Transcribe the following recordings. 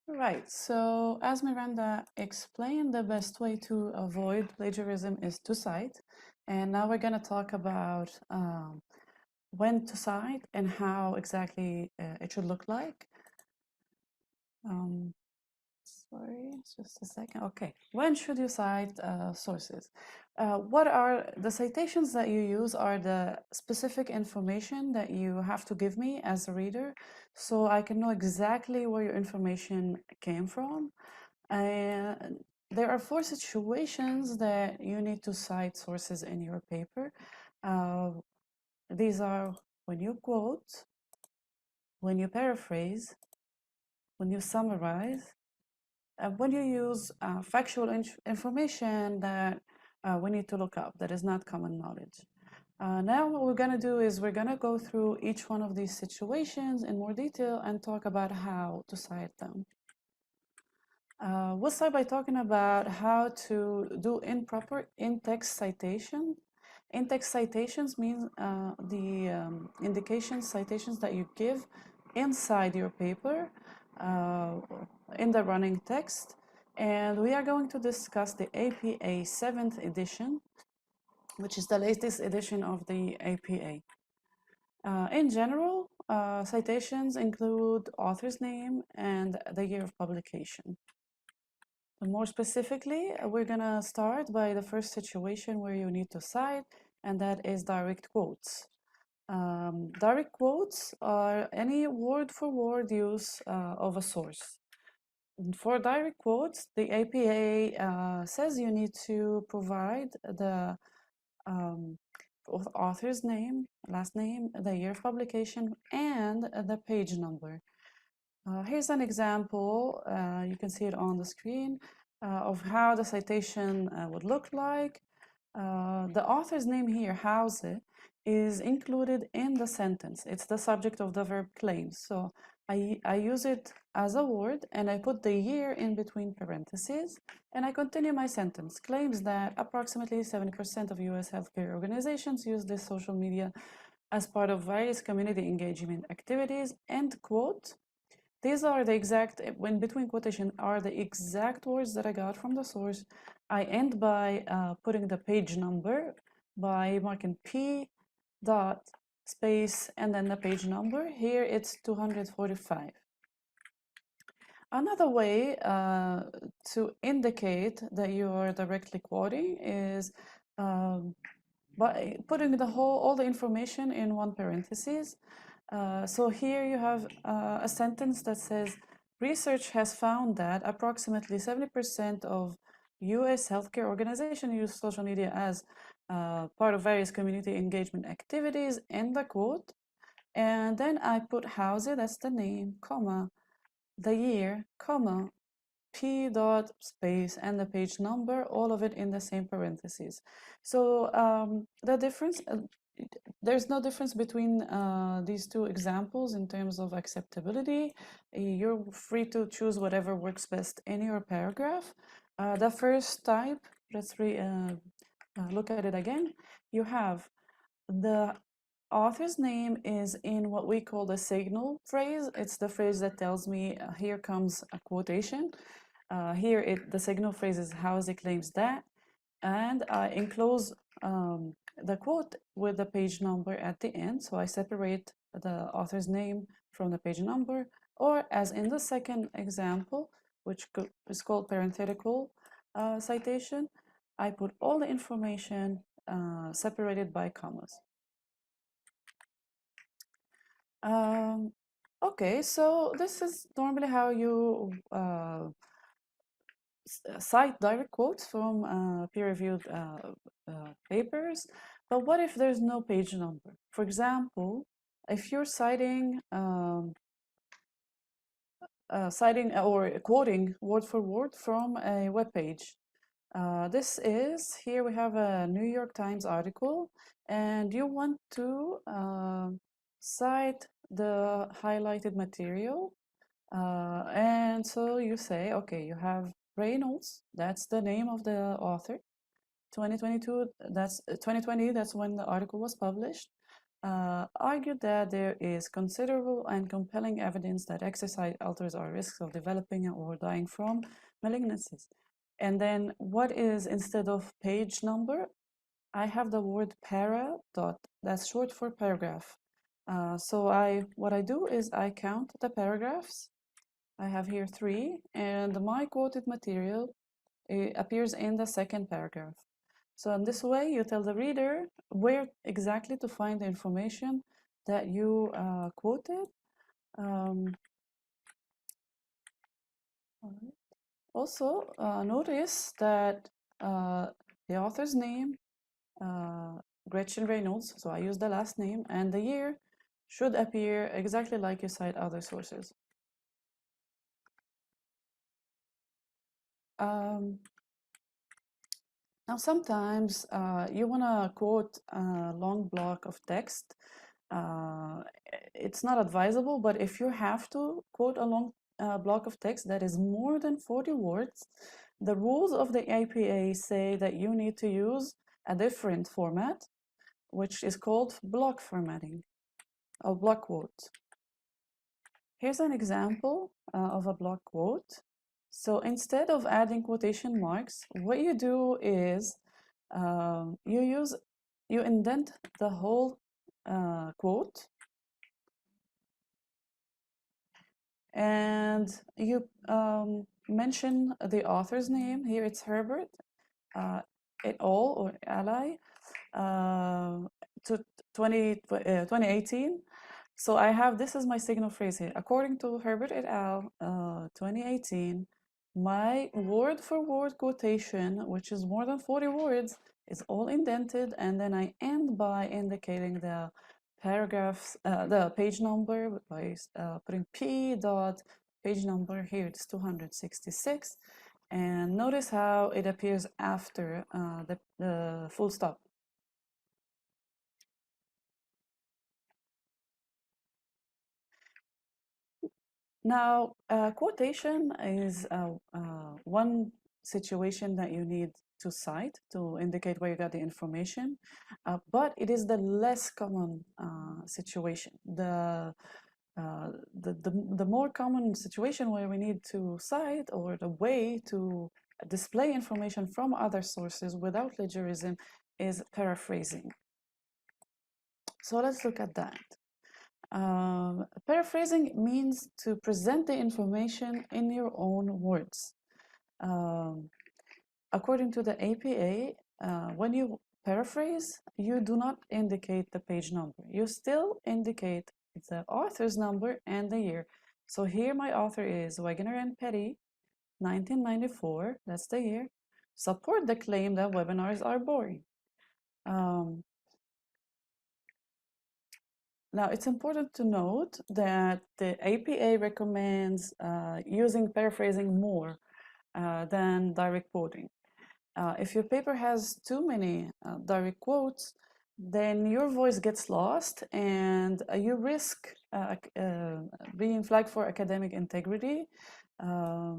Right, so as Miranda explained, the best way to avoid plagiarism is to cite. And now we're going to talk about when to cite and how exactly it should look like. Sorry, just a second. Okay, when should you cite sources? What are the citations that you use are the specific information that you have to give me as a reader so I can know exactly where your information came from. And there are 4 situations that you need to cite sources in your paper. These are when you quote, when you paraphrase, when you summarize, when you use factual information that we need to look up that is not common knowledge. Now what we're going to do is we're going to go through each one of these situations in more detail and talk about how to cite them. We'll start by talking about how to do improper in-text citation. In-text citations means the indications, citations that you give inside your paper in the running text. And we are going to discuss the APA 7th edition, which is the latest edition of the APA. In general, citations include author's name and the year of publication. More specifically, we're going to start by the first situation where you need to cite, and that is direct quotes. Direct quotes are any word-for-word use of a source. For direct quotes, the APA says you need to provide the author's name, last name, the year of publication, and the page number. Here's an example, you can see it on the screen, of how the citation would look like. The author's name here, Hause, is included in the sentence. It's the subject of the verb claims. So I use it as a word and I put the year in between parentheses and I continue my sentence. Claims that approximately 70% of US healthcare organizations use this social media as part of various community engagement activities, end quote. These are the exact, when between quotation are the exact words that I got from the source. I end by putting the page number by marking P dot space and then the page number. Here it's 245. Another way to indicate that you are directly quoting is by putting all the information in one parenthesis. So here you have a sentence that says, research has found that approximately 70% of US healthcare organizations use social media as part of various community engagement activities, end the quote. And then I put Hause, that's the name, comma, the year, comma, P dot space and the page number, all of it in the same parentheses. So the difference, there's no difference between these two examples in terms of acceptability. You're free to choose whatever works best in your paragraph. The first type, let's look at it again. You have the author's name is in what we call the signal phrase. It's the phrase that tells me here comes a quotation. Here the signal phrase is Hause claims that, and I enclose the quote with the page number at the end. So I separate the author's name from the page number, or as in the second example, which is called parenthetical citation, I put all the information separated by commas. Okay, so this is normally how you cite direct quotes from peer-reviewed papers. But what if there's no page number? For example, if you're citing or quoting word for word from a web page. This is, here we have a New York Times article, and you want to cite the highlighted material. And so you say, okay, you have Reynolds, that's the name of the author. 2022, that's 2020, that's when the article was published. argued that there is considerable and compelling evidence that exercise alters our risks of developing or dying from malignancies. And then what is instead of page number? I have the word para dot, that's short for paragraph. So what I do is I count the paragraphs. I have here 3, and my quoted material appears in the second paragraph. So in this way, you tell the reader where exactly to find the information that you quoted. Also, notice that the author's name, Gretchen Reynolds, so I use the last name, and the year should appear exactly like you cite other sources. Now, sometimes you want to quote a long block of text. It's not advisable, but if you have to quote a long block of text that is more than 40 words, the rules of the APA say that you need to use a different format, which is called block formatting, or block quote. Here's an example of a block quote. So instead of adding quotation marks, what you do is you indent the whole quote, and you mention the author's name. Here it's Herbert et al. Or ally to 2018. So I have, this is my signal phrase here. According to Herbert et al. 2018, my word for word quotation, which is more than 40 words, is all indented, and then I end by indicating the paragraphs, the page number by putting P dot page number. Here it's 266, and notice how it appears after the full stop. Now, quotation is one situation that you need to cite to indicate where you got the information, but it is the less common situation. The more common situation where we need to cite, or the way to display information from other sources without plagiarism, is paraphrasing. So let's look at that. Paraphrasing means to present the information in your own words. According to the APA, when you paraphrase, you do not indicate the page number. You still indicate the author's number and the year. So here my author is Wegener and Petty, 1994, that's the year. Support the claim that webinars are boring. Now, it's important to note that the APA recommends using paraphrasing more than direct quoting. If your paper has too many direct quotes, then your voice gets lost, and you risk being flagged for academic integrity.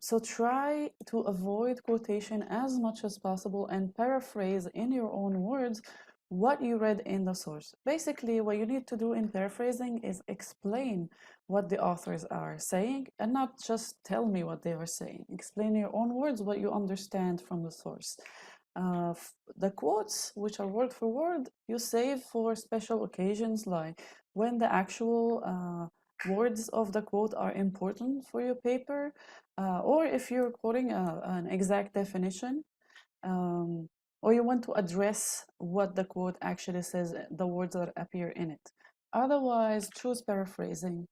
So try to avoid quotation as much as possible and paraphrase in your own words what you read in the source. Basically, what you need to do in paraphrasing is explain what the authors are saying, and not just tell me what they are saying. Explain in your own words what you understand from the source. The quotes, which are word for word, you save for special occasions, like when the actual words of the quote are important for your paper, or if you're quoting an exact definition, or you want to address what the quote actually says, the words that appear in it. Otherwise, choose paraphrasing.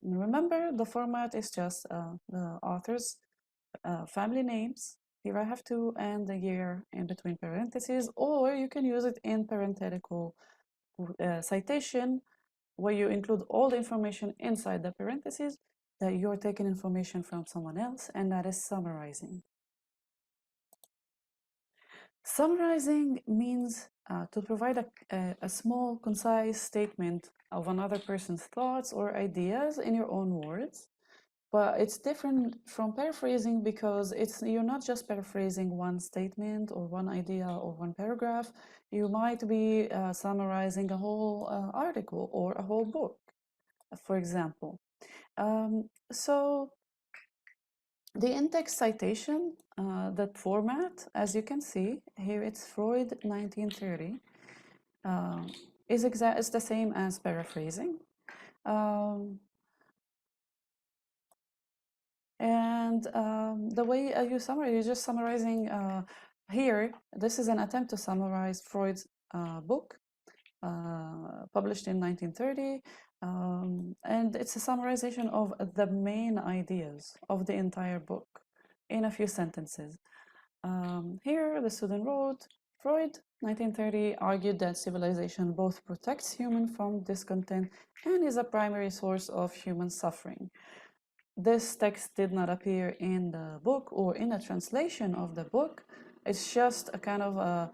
And remember, the format is just the author's family names. Here I have 2 and the year in between parentheses, or you can use it in parenthetical citation, where you include all the information inside the parentheses that you're taking information from someone else, and that is summarizing. Summarizing means to provide a small, concise statement of another person's thoughts or ideas in your own words. But it's different from paraphrasing because you're not just paraphrasing one statement or one idea or one paragraph. You might be summarizing a whole article or a whole book, for example. So the in-text citation, that format, as you can see here, it's Freud 1930, is the same as paraphrasing. The way you summarize, you're just summarizing here. This is an attempt to summarize Freud's book, published in 1930, and it's a summarization of the main ideas of the entire book in a few sentences. Here, the student wrote, Freud, 1930, argued that civilization both protects humans from discontent and is a primary source of human suffering. This text did not appear in the book or in a translation of the book. It's just a kind of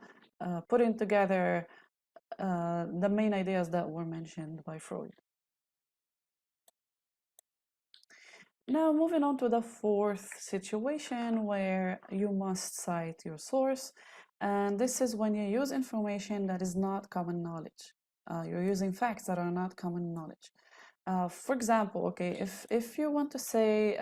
putting together the main ideas that were mentioned by Freud. Now, moving on to the fourth situation where you must cite your source. And this is when you use information that is not common knowledge. You're using facts that are not common knowledge. For example, okay, if you want to say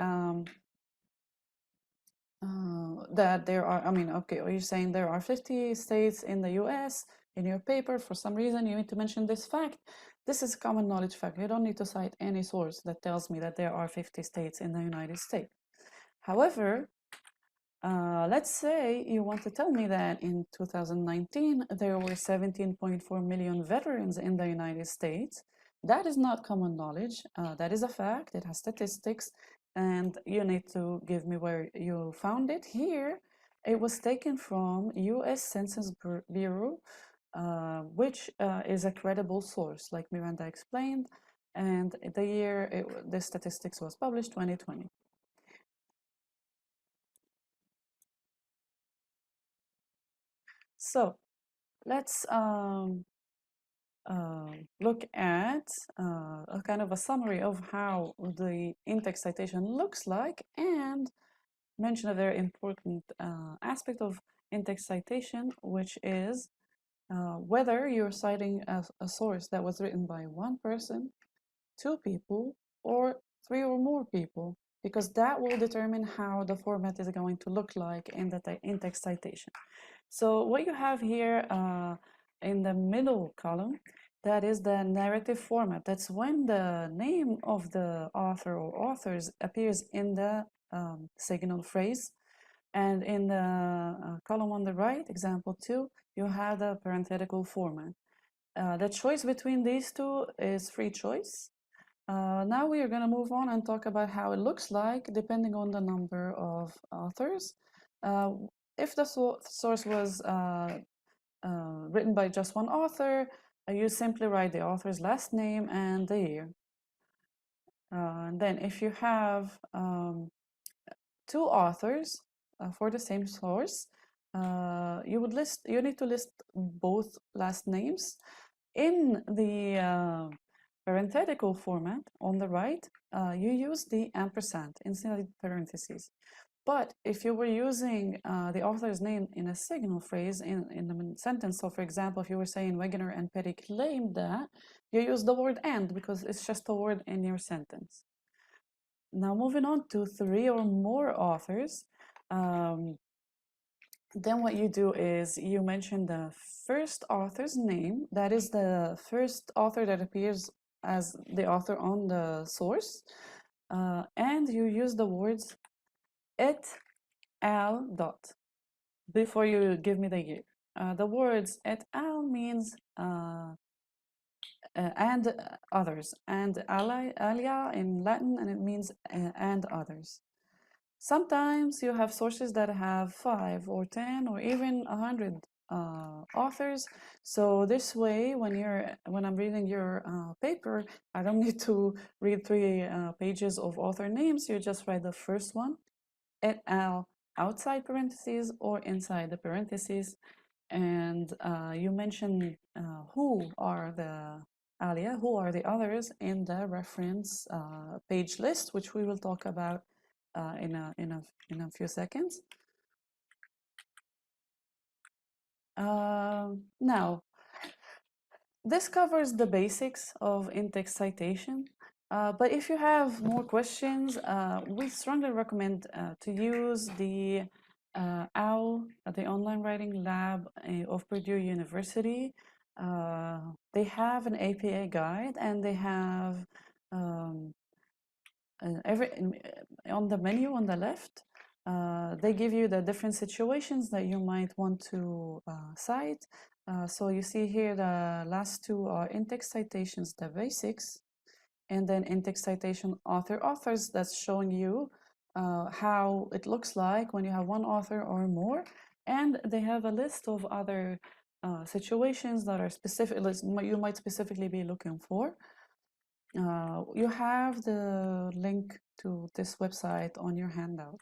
that there are, okay, or you're saying there are 50 states in the US, in your paper, for some reason you need to mention this fact. This is common knowledge fact. You don't need to cite any source that tells me that there are 50 states in the United States. However, let's say you want to tell me that in 2019 there were 17.4 million veterans in the United States. That is not common knowledge. That is a fact. It has statistics, and you need to give me where you found it. Here, it was taken from U.S. Census Bureau, which is a credible source, like Miranda explained, and the year the statistics was published, 2020. So let's look at a kind of a summary of how the in-text citation looks like, and mention a very important aspect of in-text citation, which is whether you're citing a source that was written by one person, two people, or three or more people, because that will determine how the format is going to look like in the in-text citation. So what you have here in the middle column, that is the narrative format. That's when the name of the author or authors appears in the signal phrase. And in the column on the right, example 2, you have the parenthetical format. The choice between these two is free choice. Now we are going to move on and talk about how it looks like depending on the number of authors. If the source was written by just one author, you simply write the author's last name and the year. Then if you have two authors for the same source, you need to list both last names. In the parenthetical format on the right, you use the ampersand inside parentheses. But if you were using the author's name in a signal phrase in the sentence, so for example, if you were saying Wegener and Petty claimed that, you use the word and because it's just a word in your sentence. Now moving on to three or more authors, then what you do is you mention the first author's name, that is the first author that appears as the author on the source, and you use the words et al. Dot before you give me the year. The words et al. Means and others, and alia in Latin, and it means and others. Sometimes you have sources that have 5 or 10 or even 100 authors. So this way, when I'm reading your paper, I don't need to read 3 pages of author names. You just write the first one, et al. Outside parentheses or inside the parentheses, and you mention who are the Alia, who are the others in the reference page list, which we will talk about in a few seconds. Now, this covers the basics of in-text citation, but if you have more questions, we strongly recommend to use the OWL, the Online Writing Lab of Purdue University. They have an APA guide, and they have on the menu on the left, they give you the different situations that you might want to cite. So you see here the last two are in-text citations, the basics, and then in-text citation authors. That's showing you how it looks like when you have one author or more. And they have a list of other situations that are specific, you might specifically be looking for. You have the link to this website on your handout.